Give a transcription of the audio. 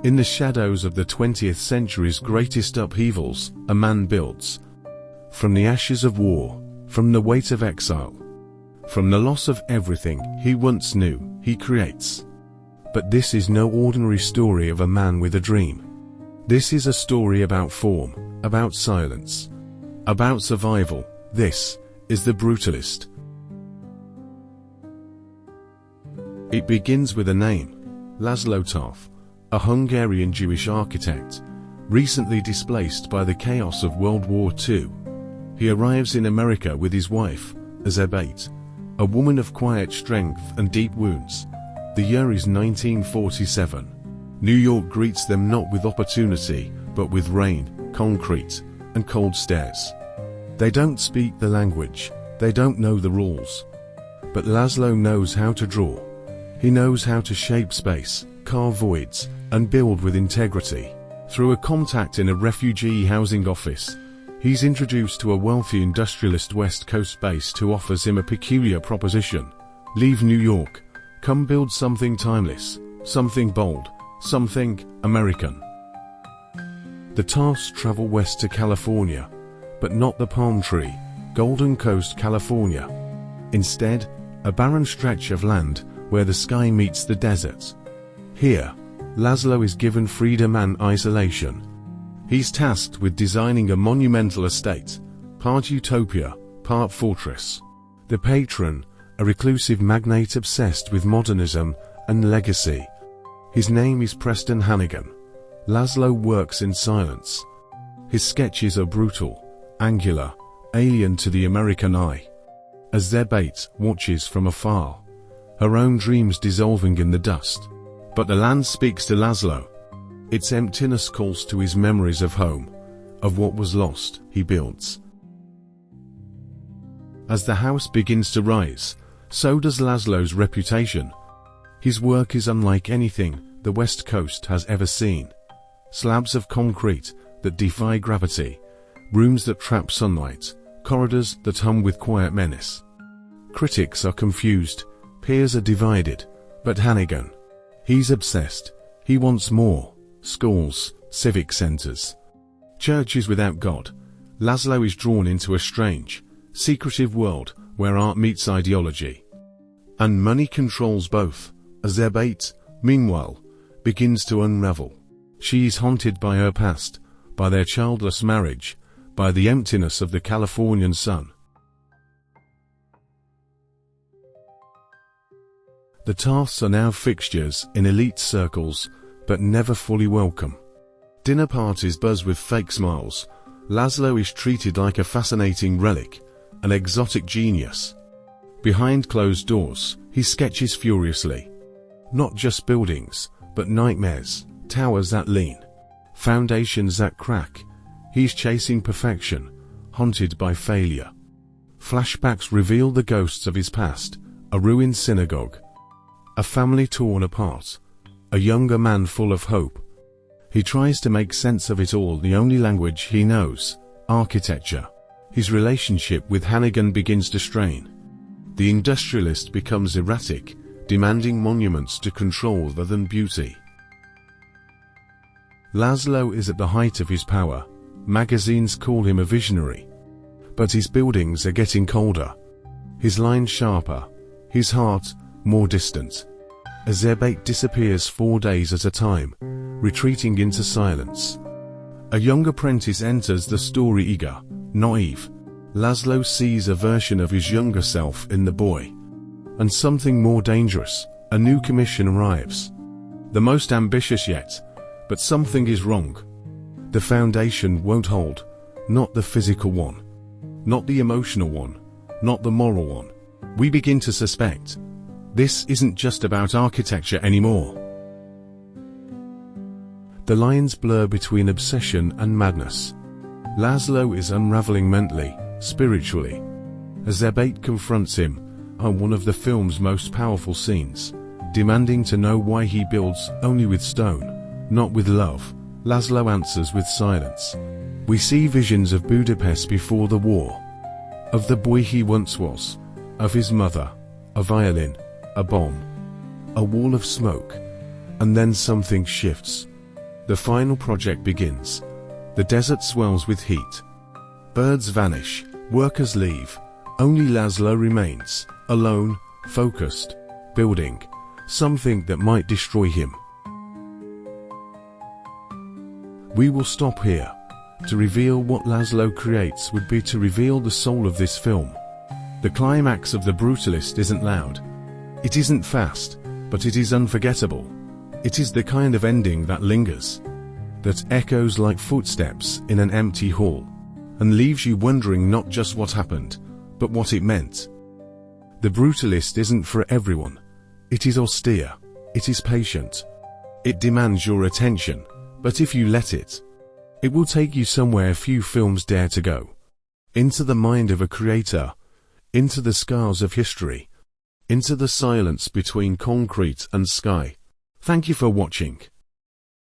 In the shadows of the 20th century's greatest upheavals, a man builds. From the ashes of war, from the weight of exile, from the loss of everything he once knew, he creates. But this is no ordinary story of a man with a dream. This is a story about form, about silence, about survival. This is the Brutalist. It begins with a name, László Toth, a Hungarian Jewish architect, recently displaced by the chaos of World War II. He arrives in America with his wife, Elizabeth, a woman of quiet strength and deep wounds. The year is 1947. New York greets them not with opportunity, but with rain, concrete, and cold stares. They don't speak the language, they don't know the rules. But László knows how to draw. He knows how to shape space, carve voids, and build with integrity. Through a contact in a refugee housing office, he's introduced to a wealthy industrialist West Coast based who offers him a peculiar proposition. Leave New York, come build something timeless, something bold, something American. The Toths travel west to California, but not the palm tree, Golden Coast, California. Instead, a barren stretch of land where the sky meets the desert. Here, László is given freedom and isolation. He's tasked with designing a monumental estate, part utopia, part fortress. The patron, a reclusive magnate obsessed with modernism and legacy. His name is Preston Hannigan. László works in silence. His sketches are brutal, angular, alien to the American eye. Elizabeth watches from afar, her own dreams dissolving in the dust. But the land speaks to László. Its emptiness calls to his memories of home, of what was lost. He builds. As the house begins to rise, so does László's reputation. His work is unlike anything the West Coast has ever seen. Slabs of concrete that defy gravity, rooms that trap sunlight, corridors that hum with quiet menace. Critics are confused, peers are divided, but Hannigan, he's obsessed. He wants more. Schools, civic centers, churches without God. László is drawn into a strange, secretive world where art meets ideology. And money controls both. Elizabeth, meanwhile, begins to unravel. She is haunted by her past, by their childless marriage, by the emptiness of the Californian sun. The Toths are now fixtures in elite circles, but never fully welcome. Dinner parties buzz with fake smiles. László is treated like a fascinating relic, an exotic genius. Behind closed doors, he sketches furiously. Not just buildings, but nightmares, towers that lean, foundations that crack. He's chasing perfection, haunted by failure. Flashbacks reveal the ghosts of his past, a ruined synagogue, a family torn apart, a younger man full of hope. He tries to make sense of it all, the only language he knows, architecture. His relationship with Hannigan begins to strain. The industrialist becomes erratic, demanding monuments to control rather than beauty. László is at the height of his power. Magazines call him a visionary. But his buildings are getting colder. His lines sharper. His heart more distant. Elizabeth disappears 4 days at a time, retreating into silence. A young apprentice enters the story, eager, naive. László sees a version of his younger self in the boy. And something more dangerous, a new commission arrives. The most ambitious yet, but something is wrong. The foundation won't hold, not the physical one, not the emotional one, not the moral one. We begin to suspect. This isn't just about architecture anymore. The lines blur between obsession and madness. László is unraveling mentally, spiritually. Elizabeth confronts him, on one of the film's most powerful scenes, demanding to know why he builds only with stone, not with love. László answers with silence. We see visions of Budapest before the war, of the boy he once was, of his mother, a violin, a bomb, a wall of smoke. And then something shifts. The final project begins. The desert swells with heat. Birds vanish, workers leave. Only László remains, alone, focused, building something that might destroy him. We will stop here. To reveal what László creates would be to reveal the soul of this film. The climax of The Brutalist isn't loud. It isn't fast, but it is unforgettable. It is the kind of ending that lingers, that echoes like footsteps in an empty hall, and leaves you wondering not just what happened, but what it meant. The Brutalist isn't for everyone. It is austere. It is patient. It demands your attention, but if you let it, it will take you somewhere few films dare to go. Into the mind of a creator, into the scars of history, into the silence between concrete and sky. Thank you for watching.